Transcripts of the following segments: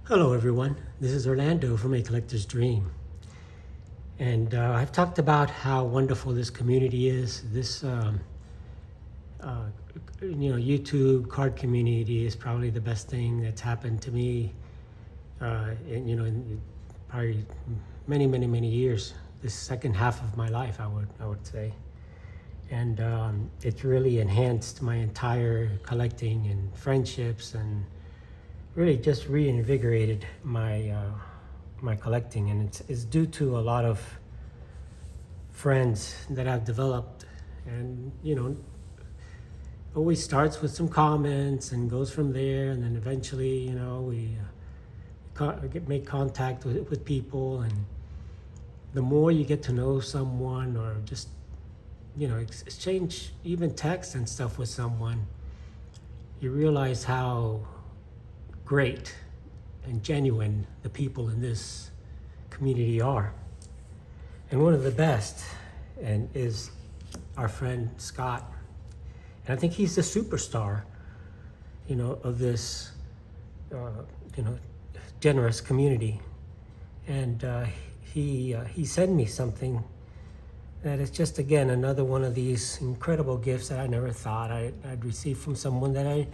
Hello everyone, this is Orlando from A Collector's Dream. And I've talked about how wonderful this community is. This uh, YouTube card community is probably the best thing that's happened to me in probably many years. This second half of my life, I would say. And it's really enhanced my entire collecting and friendships, and really just reinvigorated my collecting. And it's due to a lot of friends that I've developed. And always starts with some comments and goes from there, and then eventually we make contact with people. And the more you get to know someone, or just exchange even text and stuff with someone, you realize how great and genuine the people in this community are. And one of the best is our friend Skaght. And I think he's the superstar, of this, generous community. And he sent me something that is just, again, another one of these incredible gifts that I never thought I'd receive from someone that I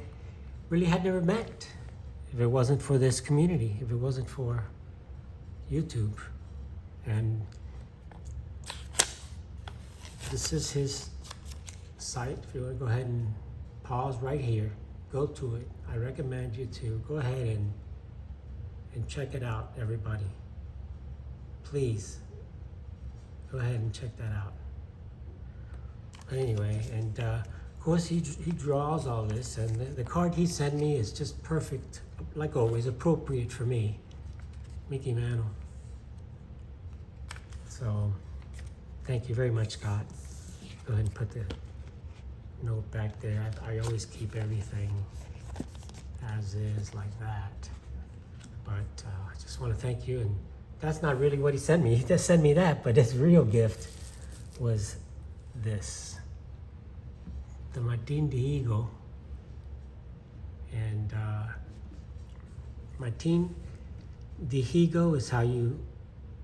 really had never met. If it wasn't for this community, if it wasn't for YouTube. And this is his site. If you want to go ahead and pause right here, go to it. I recommend you to go ahead and check it out, everybody. Please go ahead and check that out. But anyway, and of course he draws all this, and the card he sent me is just perfect, like always, appropriate for me, Mickey Mantle. So thank you very much, Skaght. Go ahead and put the note back there. I always keep everything as is, like that. But I just want to thank you. And that's not really what he sent me. He just sent me that, but his real gift was this, the Martin Dihigo. And Martin Dihigo is how you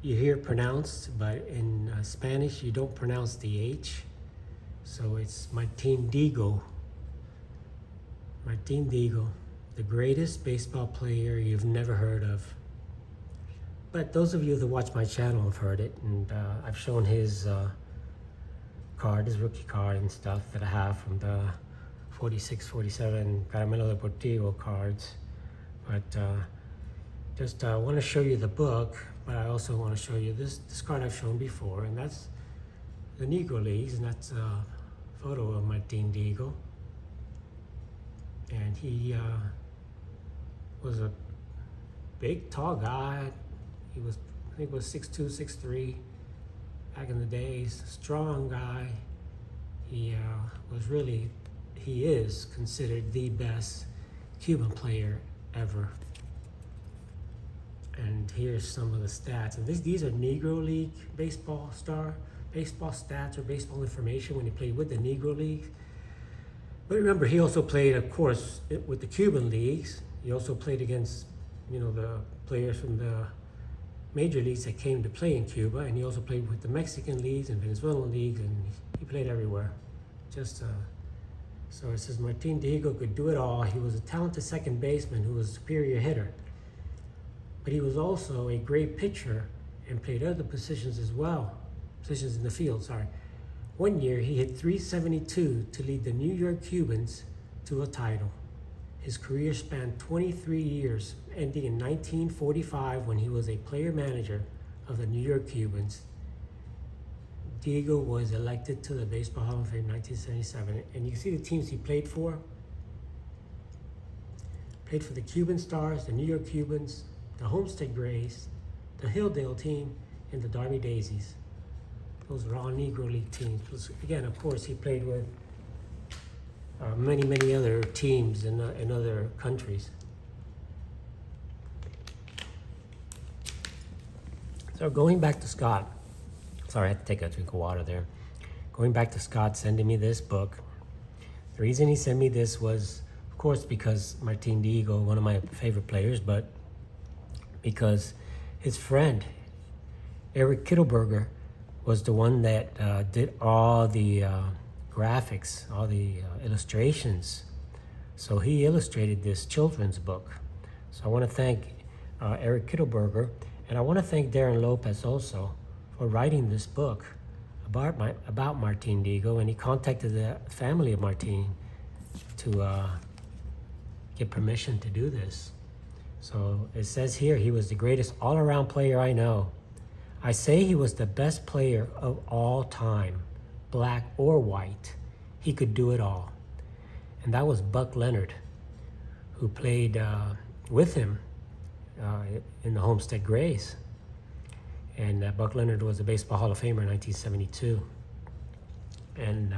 hear it pronounced, but in Spanish you don't pronounce the H. So it's Martin Dihigo. Martin Dihigo, the greatest baseball player you've never heard of. But those of you that watch my channel have heard it, and I've shown his card, his rookie card and stuff that I have from the 46, 47 Caramelo Deportivo cards. But just want to show you the book, but I also want to show you this card I've shown before, and that's the Negro Leagues, and that's a photo of Martin Dihigo. And he was a big, tall guy. He was, I think, was 6'2", 6'3", back in the days. Strong guy. He is considered the best Cuban player ever. And here's some of the stats. And these are Negro League baseball stats or baseball information when he played with the Negro League. But remember, he also played, of course, with the Cuban leagues. He also played against, the players from the major leagues that came to play in Cuba, and he also played with the Mexican leagues and Venezuelan leagues, and he played everywhere. So it says Martin Dihigo could do it all. He was a talented second baseman who was a superior hitter, but he was also a great pitcher and played other positions as well, positions in the field, sorry. One year he hit .372 to lead the New York Cubans to a title. His career spanned 23 years, ending in 1945 when he was a player manager of the New York Cubans. Dihigo was elected to the Baseball Hall of Fame in 1977. And you can see the teams he played for. Played for the Cuban Stars, the New York Cubans, the Homestead Grays, the Hilldale team, and the Derby Daisies. Those are all Negro League teams. Again, of course, he played with many other teams in other countries. So going back to Skaght, sorry, I had to take a drink of water there. Going back to Skaght sending me this book. The reason he sent me this was, of course, because Martin Dihigo, one of my favorite players, but because his friend, Eric Kittelberger, was the one that did all the graphics, all the illustrations. So he illustrated this children's book. So I want to thank Eric Kittelberger, and I want to thank Darren Lopez also for writing this book about Martin Dihigo, and he contacted the family of Martin to get permission to do this. So it says here, he was the greatest all-around player I know. I say he was the best player of all time, black or white. He could do it all. And that was Buck Leonard, who played with him in the Homestead Grays. And Buck Leonard was a Baseball Hall of Famer in 1972. And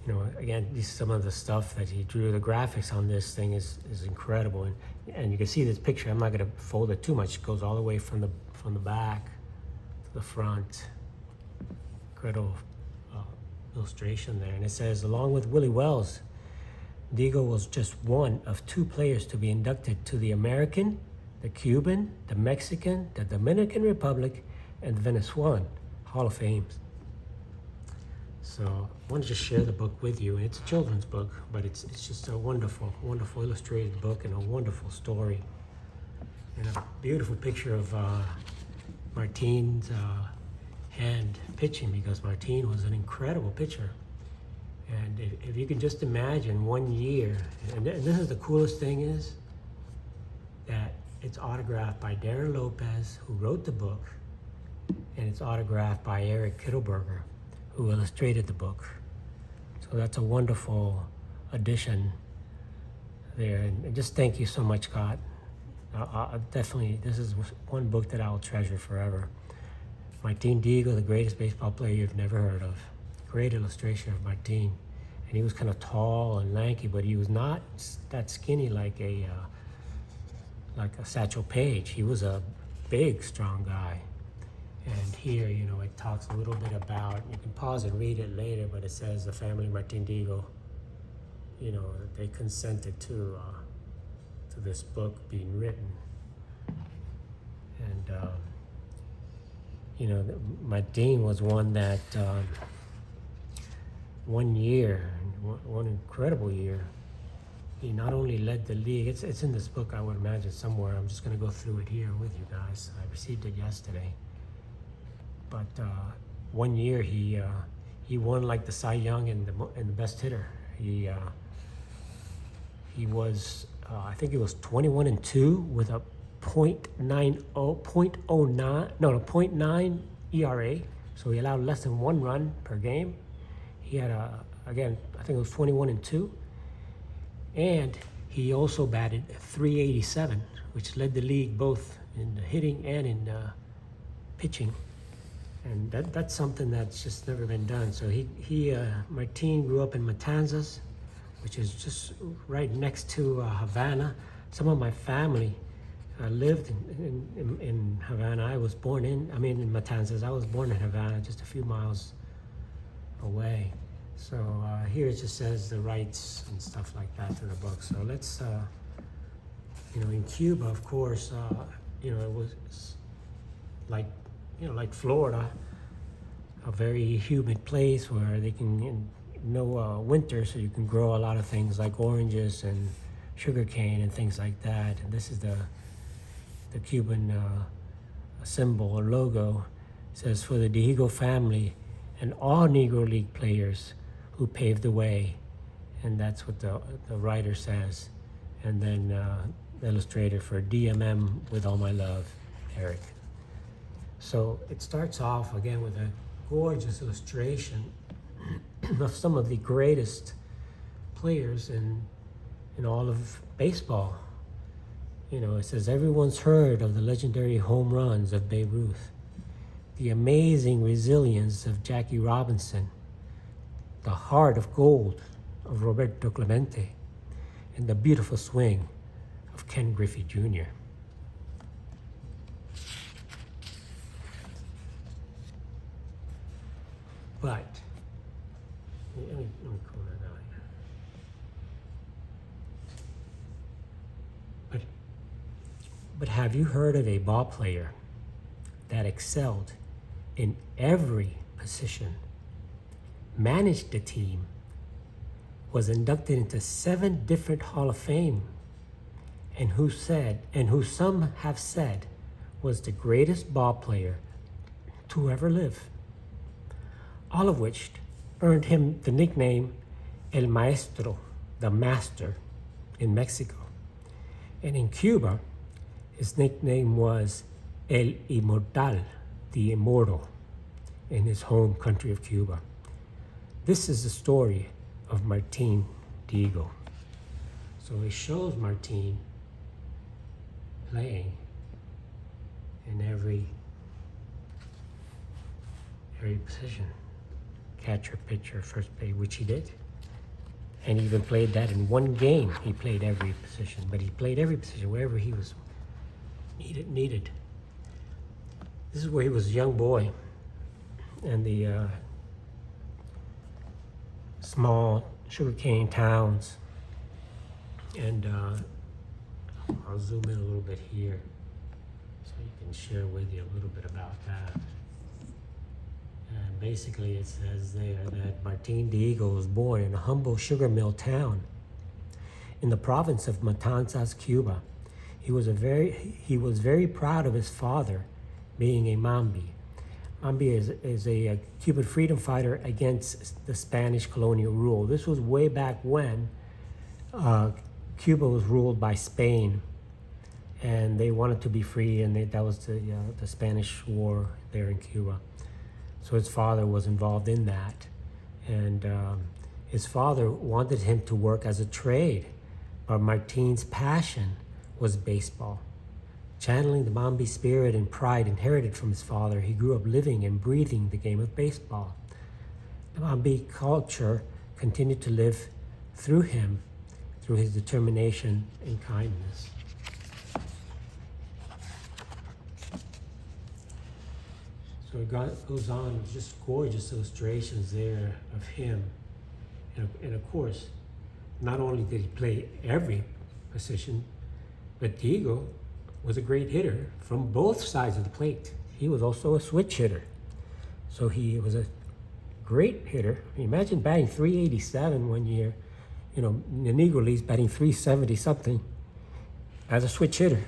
you know, again, some of the stuff that he drew, the graphics on this thing is incredible. And you can see this picture. I'm not going to fold it too much. It goes all the way from the back to the front. Incredible illustration there. And it says, along with Willie Wells, Dihigo was just one of 2 players to be inducted to the American, the Cuban, the Mexican, the Dominican Republic, and the Venezuelan Hall of Fames. So I want to just share the book with you. It's a children's book, but it's just a wonderful, wonderful illustrated book and a wonderful story. And a beautiful picture of Martin's hand pitching, because Martin was an incredible pitcher. And if you can just imagine 1 year, and this is the coolest thing, is that it's autographed by Darren Lopez, who wrote the book, and it's autographed by Eric Kittelberger, who illustrated the book. So that's a wonderful addition there. And just thank you so much, Skaght. Definitely, this is one book that I'll treasure forever. Martin Dihigo, the greatest baseball player you've never heard of. Great illustration of Martin. And he was kind of tall and lanky, but he was not that skinny like a Satchel Paige. He was a big, strong guy. And here, you know, it talks a little bit about, you can pause and read it later, but it says the family of Martin Dihigo, you know, they consented to this book being written. And, you know, Martin was one that 1 year, one incredible year, he not only led the league, it's in this book, I would imagine, somewhere. I'm just going to go through it here with you guys. I received it yesterday. But 1 year he won like the Cy Young and the best hitter. He was I think it was 21-2 with a .9 ERA. So he allowed less than 1 run per game. He had again, I think it was 21-2, and he also batted .387, which led the league both in the hitting and in pitching. And that's something that's just never been done. So Martin grew up in Matanzas, which is just right next to Havana. Some of my family lived in Havana. I was born in Matanzas. I was born in Havana, just a few miles away. So here it just says the rights and stuff like that to the book. So let's, you know, in Cuba, of course, you know, it was like, you know, like Florida, a very humid place where they can, no winter, so you can grow a lot of things like oranges and sugarcane and things like that. And this is the Cuban symbol or logo. It says, for the Dihigo family and all Negro League players who paved the way. And that's what the writer says. And then the illustrator for DMM with all my love, Eric. So it starts off again with a gorgeous illustration of some of the greatest players in all of baseball. You know, it says, everyone's heard of the legendary home runs of Babe Ruth, the amazing resilience of Jackie Robinson, the heart of gold of Roberto Clemente, and the beautiful swing of Ken Griffey Jr. But, let me call that out here. But have you heard of a ball player that excelled in every position, managed the team, was inducted into 7 different Hall of Fame, and who some have said was the greatest ball player to ever live? All of which earned him the nickname El Maestro, the master, in Mexico. And in Cuba, his nickname was El Inmortal, the immortal, in his home country of Cuba. This is the story of Martin Dihigo. So it shows Martin playing in every position. Catcher, pitcher, first base, which he did. And he even played that in one game. He played every position, but he played every position wherever he was needed. This is where he was a young boy, and the small sugarcane towns. And I'll zoom in a little bit here so you can share with you a little bit about that. And basically it says there that Martin Dihigo was born in a humble sugar mill town in the province of Matanzas, Cuba. He was very proud of his father being a Mambi. Mambi is a Cuban freedom fighter against the Spanish colonial rule. This was way back when Cuba was ruled by Spain, and they wanted to be free, and that was the Spanish War there in Cuba. So his father was involved in that, and his father wanted him to work as a trade, but Martin's passion was baseball. Channeling the Mambi spirit and pride inherited from his father, he grew up living and breathing the game of baseball. The Mambi culture continued to live through him, through his determination and kindness. So it goes on with just gorgeous illustrations there of him. And of course, not only did he play every position, but Dihigo was a great hitter from both sides of the plate. He was also a switch hitter. So he was a great hitter. Imagine batting 387 one year, in the Negro Leagues batting 370 something as a switch hitter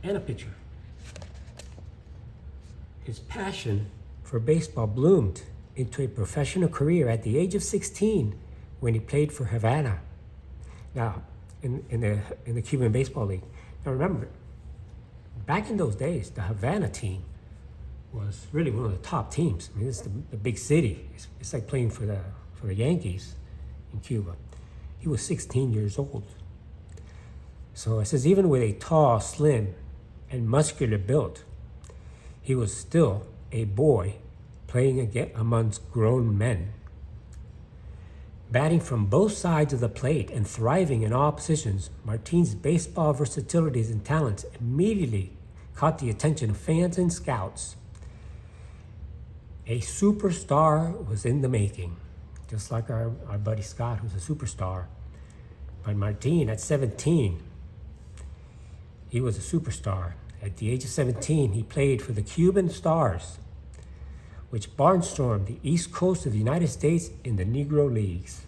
and a pitcher. His passion for baseball bloomed into a professional career at the age of 16 when he played for Havana. Now, in the Cuban Baseball League. Now remember, back in those days, the Havana team was really one of the top teams. I mean, it's the big city. It's like playing for the Yankees in Cuba. He was 16 years old. So it says even with a tall, slim, and muscular build, he was still a boy playing amongst grown men. Batting from both sides of the plate and thriving in all positions, Martin's baseball versatilities and talents immediately caught the attention of fans and scouts. A superstar was in the making, just like our buddy Skaght, who's a superstar. But Martin, at 17, he was a superstar. At the age of 17, he played for the Cuban Stars, which barnstormed the east coast of the United States in the Negro Leagues.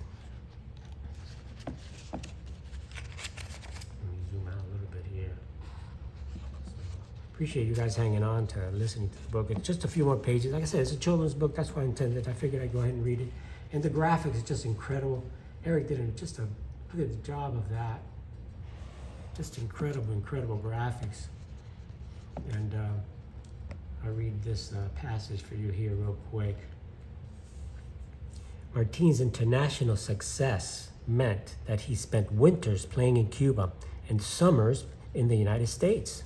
Let me zoom out a little bit here. Appreciate you guys hanging on to listening to the book. It's just a few more pages. Like I said, it's a children's book. That's why I intended. I figured I'd go ahead and read it. And the graphics is just incredible. Eric did just a good job of that. Just incredible graphics. And I'll read this passage for you here real quick. Martin's international success meant that he spent winters playing in Cuba and summers in the United States.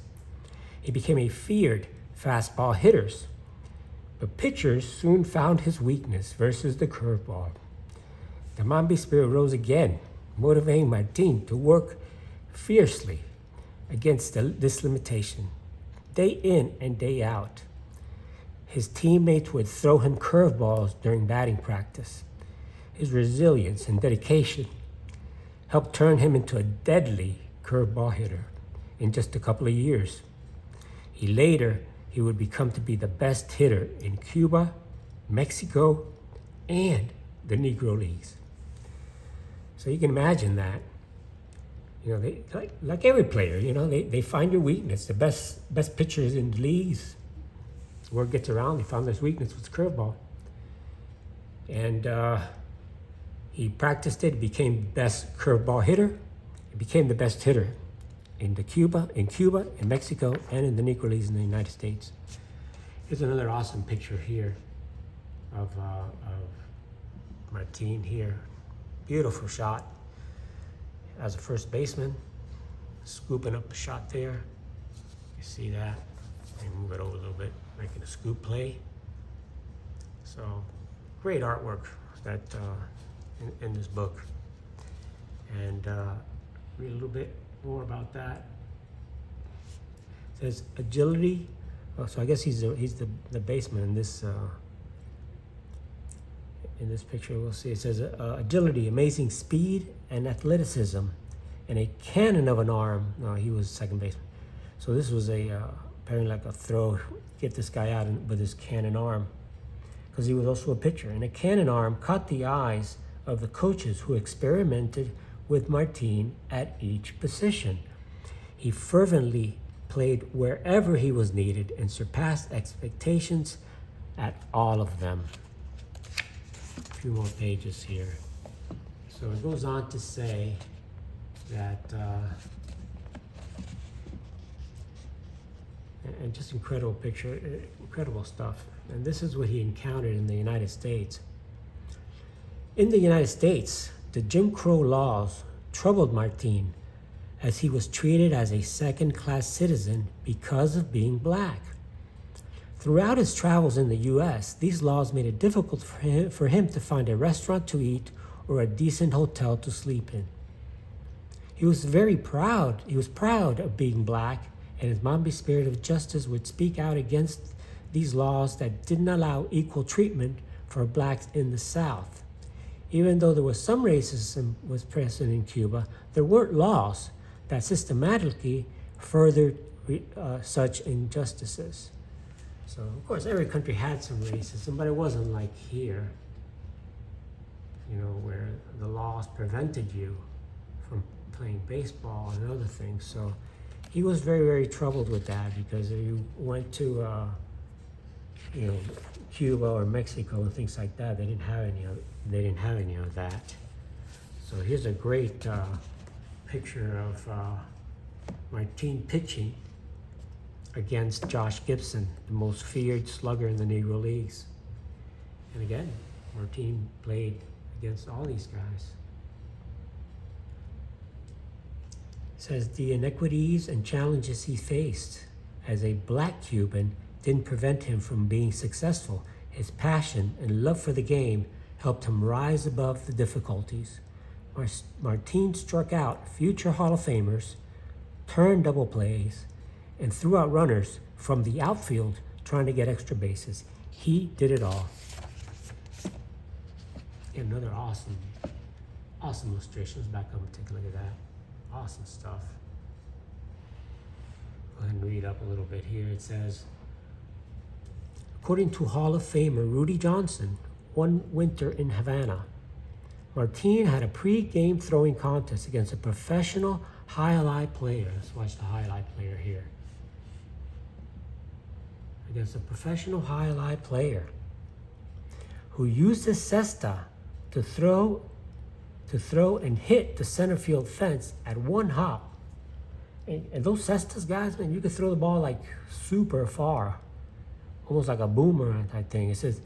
He became a feared fastball hitter, but pitchers soon found his weakness versus the curveball. The Mambi spirit rose again, motivating Martin to work fiercely against this limitation, day in and day out. His teammates would throw him curveballs during batting practice. His resilience and dedication helped turn him into a deadly curveball hitter. in just a couple of years. He would become to be the best hitter in Cuba, Mexico, and the Negro Leagues. So you can imagine that. You know, they, like every player, you know, they find your weakness. The best pitchers in the leagues, word gets around, they found this weakness with curveball. And he practiced it, became best curveball hitter. He became the best hitter in Cuba, in Mexico, and in the Negro Leagues in the United States. Here's another awesome picture here of Martin here. Beautiful shot as a first baseman, scooping up a shot there. You see that? Let me move it over a little bit, making a scoop play. So great artwork that in this book. And read a little bit more about that. It says agility. Oh, so I guess he's the baseman in this picture. We'll see. It says agility, amazing speed and athleticism, and a cannon of an arm. No, he was second baseman. So this was apparently like a throw, get this guy out with his cannon arm, because he was also a pitcher. And a cannon arm caught the eyes of the coaches who experimented with Martin at each position. He fervently played wherever he was needed and surpassed expectations at all of them. A few more pages here. So it goes on to say that, and just incredible picture, incredible stuff. And this is what he encountered in the United States. In the United States, the Jim Crow laws troubled Martin, as he was treated as a second-class citizen because of being black. Throughout his travels in the U.S., these laws made it difficult for him to find a restaurant to eat or a decent hotel to sleep in. He was proud of being black, and his Mambi spirit of justice would speak out against these laws that didn't allow equal treatment for blacks in the South. Even though there was some racism was present in Cuba, there weren't laws that systematically furthered such injustices. So, of course, every country had some racism, but it wasn't like here, you know, where the laws prevented you from playing baseball and other things. So he was very, very troubled with that, because if you went to, you know, Cuba or Mexico and things like that, they didn't have any of that. So here's a great picture of Martin pitching against Josh Gibson, the most feared slugger in the Negro Leagues. And again, Martin played against all these guys. It says the inequities and challenges he faced as a black Cuban didn't prevent him from being successful. His passion and love for the game helped him rise above the difficulties. Martin struck out future Hall of Famers, turned double plays, and threw out runners from the outfield trying to get extra bases. He did it all. And another awesome illustrations back up and take a look at that. Awesome stuff. Go ahead and read up a little bit here. It says, according to Hall of Famer Rudy Johnson, one winter in Havana, Martin had a pre-game throwing contest against a professional highlight player. Let's watch the highlight player here. Against a professional highlight player who used his cesta to throw and hit the center field fence at one hop. And those cestas, guys, man, you could throw the ball like super far, almost like a boomerang type thing. It says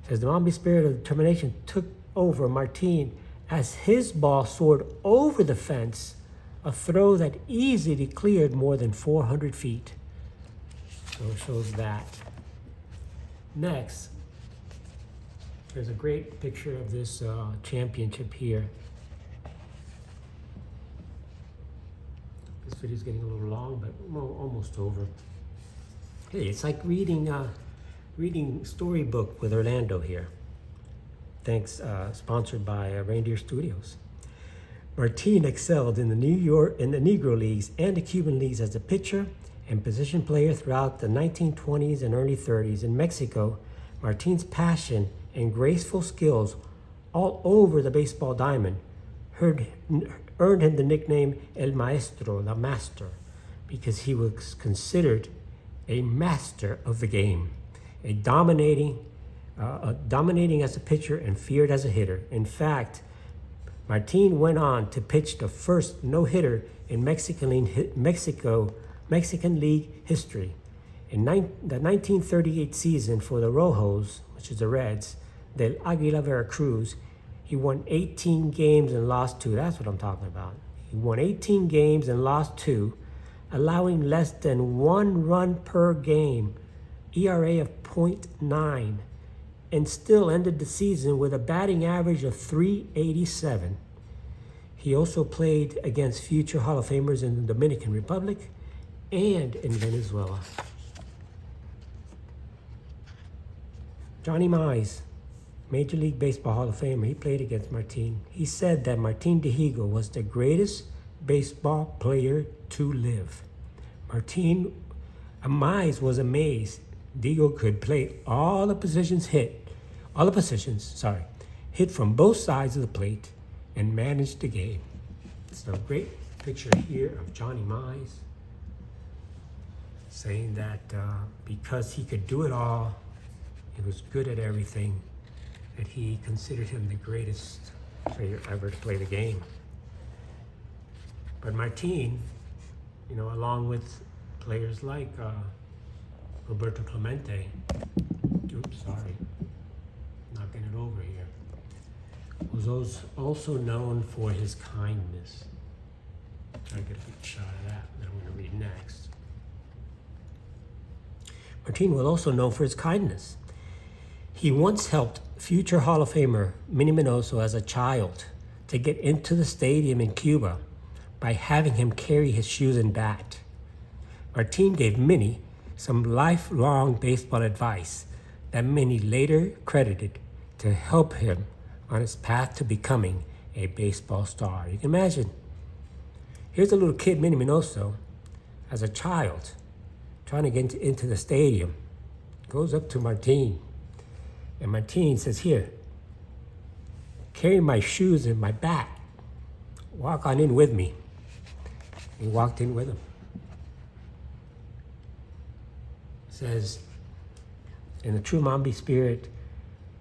the Mambi spirit of determination took over Martin as his ball soared over the fence, a throw that easily cleared more than 400 feet. So it shows that. Next, there's a great picture of this championship here. This video's getting a little long, but almost over. Hey, it's like reading storybook with Orlando here. Thanks, sponsored by Reindeer Studios. Martin excelled in the Negro Leagues and the Cuban Leagues as a pitcher and position player throughout the 1920s and early 30s. In Mexico, Martin's passion and graceful skills all over the baseball diamond earned him the nickname El Maestro, the master, because he was considered a master of the game, dominating as a pitcher and feared as a hitter. In fact, Martin went on to pitch the first no-hitter in Mexican League history. In the 1938 season for the Rojos, which is the Reds, del Águila Veracruz, he won 18 games and lost 2. That's what I'm talking about. He won 18 games and lost 2, allowing less than 1 run per game, ERA of .9, and still ended the season with a batting average of .387. He also played against future Hall of Famers in the Dominican Republic and in Venezuela. Johnny Mize, Major League Baseball Hall of Famer, he played against Martin. He said that Martin Dihigo was the greatest baseball player to live. Mize was amazed Dihigo could play hit from both sides of the plate and manage the game. It's a great picture here of Johnny Mize saying that because he could do it all, he was good at everything, that he considered him the greatest player ever to play the game. But Martin, along with players like Roberto Clemente, knocking it over here, was also known for his kindness. Try to get a good shot of that that I'm going to read next. Martin was also known for his kindness. He once helped future Hall of Famer Minnie Minoso as a child to get into the stadium in Cuba by having him carry his shoes and bat. Martin gave Minnie some lifelong baseball advice that Minnie later credited to help him on his path to becoming a baseball star. You can imagine, here's a little kid, Minnie Minoso, as a child, trying to get into the stadium, goes up to Martin, and Martin says, "Here, carry my shoes and my bat. Walk on in with me." He walked in with him. Says, in the true Mambi spirit,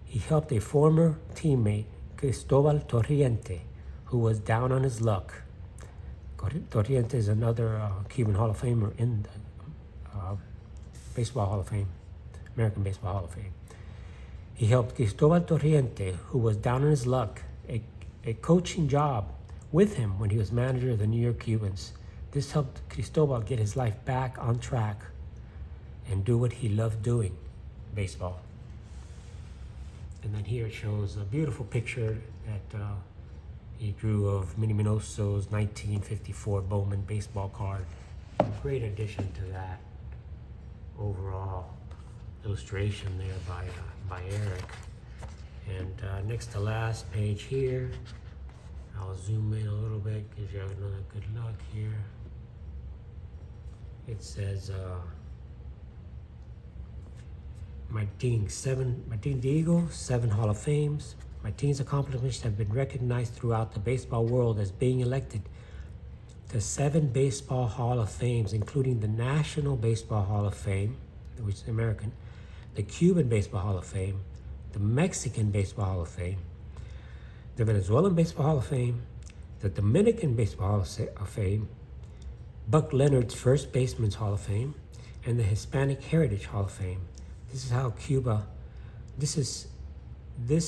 he helped a former teammate, Cristobal Torriente, who was down on his luck. Torriente is another Cuban Hall of Famer in the Baseball Hall of Fame, American Baseball Hall of Fame. He helped Cristobal Torriente, who was down on his luck, a coaching job with him when he was manager of the New York Cubans. This helped Cristobal get his life back on track and do what he loved doing, baseball. And then here it shows a beautiful picture that he drew of Minnie Minoso's 1954 Bowman baseball card. A great addition to that overall illustration there by Eric. And next to last page here, I'll zoom in a little bit, give you another good look here. It says Martin Dihigo, 7 Hall of Fames. Martin's accomplishments have been recognized throughout the baseball world as being elected to 7 Baseball Hall of Fames, including the National Baseball Hall of Fame, which is American, the Cuban Baseball Hall of Fame, the Mexican Baseball Hall of Fame, the Venezuelan Baseball Hall of Fame, the Dominican Baseball Hall of Fame, Buck Leonard's First Baseman's Hall of Fame, and the Hispanic Heritage Hall of Fame. This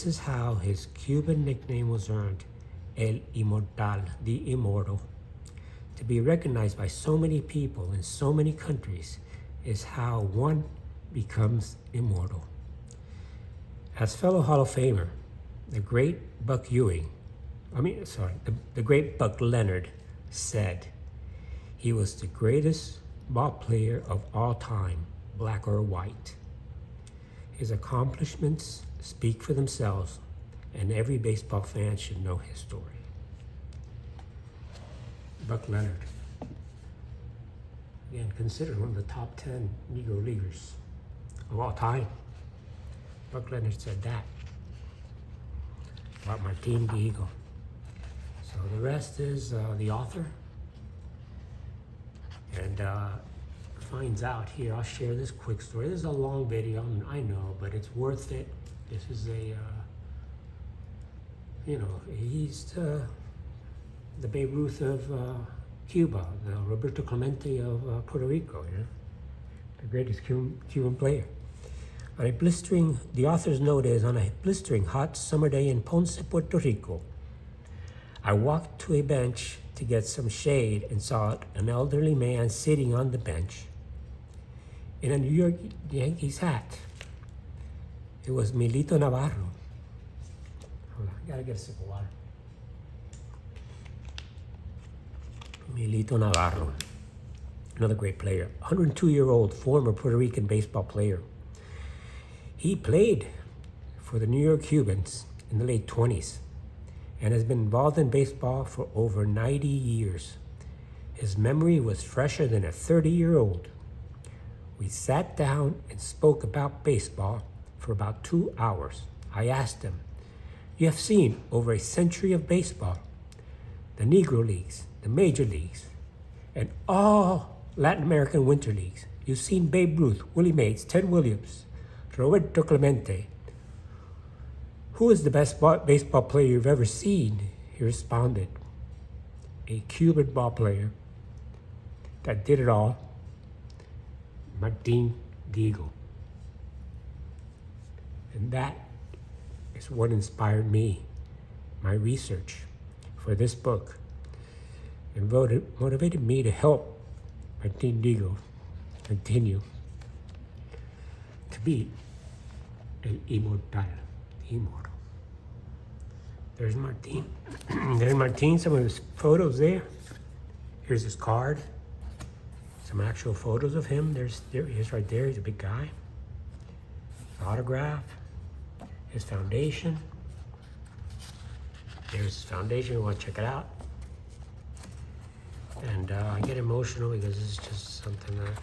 is how his Cuban nickname was earned, El Inmortal, the Immortal. To be recognized by so many people in so many countries is how one becomes immortal. As fellow Hall of Famer, the great Buck Leonard said he was the greatest ball player of all time, black or white. His accomplishments speak for themselves, and every baseball fan should know his story. Buck Leonard. Again, considered one of the top 10 Negro leaguers of all time. Buck Leonard said that about Martin Dihigo. So the rest is the author. And finds out here, I'll share this quick story. This is a long video, I know, but it's worth it. This is a, he's the Babe Ruth of Cuba, the Roberto Clemente of Puerto Rico, the greatest Cuban player. On a blistering, the author's note is, on a blistering hot summer day in Ponce, Puerto Rico, I walked to a bench to get some shade and saw an elderly man sitting on the bench in a New York Yankees hat. It was Milito Navarro. Hold on, I gotta get a sip of water. Milito Navarro, another great player, 102-year-old former Puerto Rican baseball player. He played for the New York Cubans in the late 20s and has been involved in baseball for over 90 years. His memory was fresher than a 30-year-old. We sat down and spoke about baseball for about 2 hours. I asked him, "You have seen over a century of baseball, the Negro Leagues, the Major Leagues, and all Latin American Winter Leagues. You've seen Babe Ruth, Willie Mays, Ted Williams, Roberto Clemente. Who is the best baseball player you've ever seen?" He responded, "A Cuban ball player that did it all, Martin Dihigo." And that is what inspired me, my research for this book, and motivated me to help Martin Dihigo continue to be immortal. There's Martin. There's Martin, some of his photos there. Here's his card. Some actual photos of him. There he is right there. He's a big guy. His autograph. His foundation. There's his foundation. We want to check it out. And I get emotional because this is just something that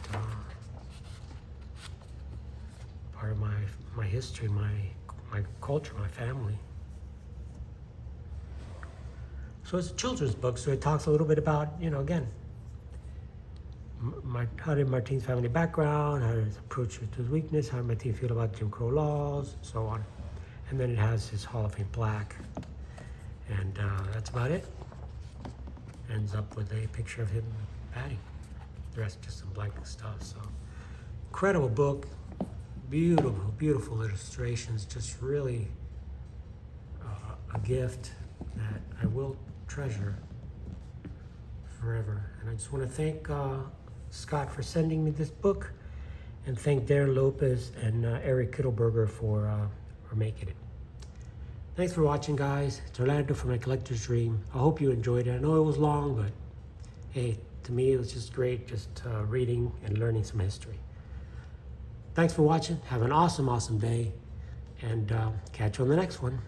part of my history, my culture, my family. So it's a children's book, so it talks a little bit about, again, how did Martin's family background, how did his approach to his weakness, how did Martin feel about Jim Crow laws, and so on. And then it has his Hall of Fame plaque. And that's about it. Ends up with a picture of him batting. The rest just some blank stuff. So incredible book. Beautiful, beautiful illustrations. Just really a gift that I will treasure forever. And I just want to thank Skaght for sending me this book, and thank Darren Lopez and Eric Kittleberger for making it. Thanks for watching, guys. It's Orlando from My Collector's Dream. I hope you enjoyed it. I know it was long, but hey, to me it was just great, just reading and learning some history. Thanks for watching. Have an awesome, awesome day, and catch you on the next one.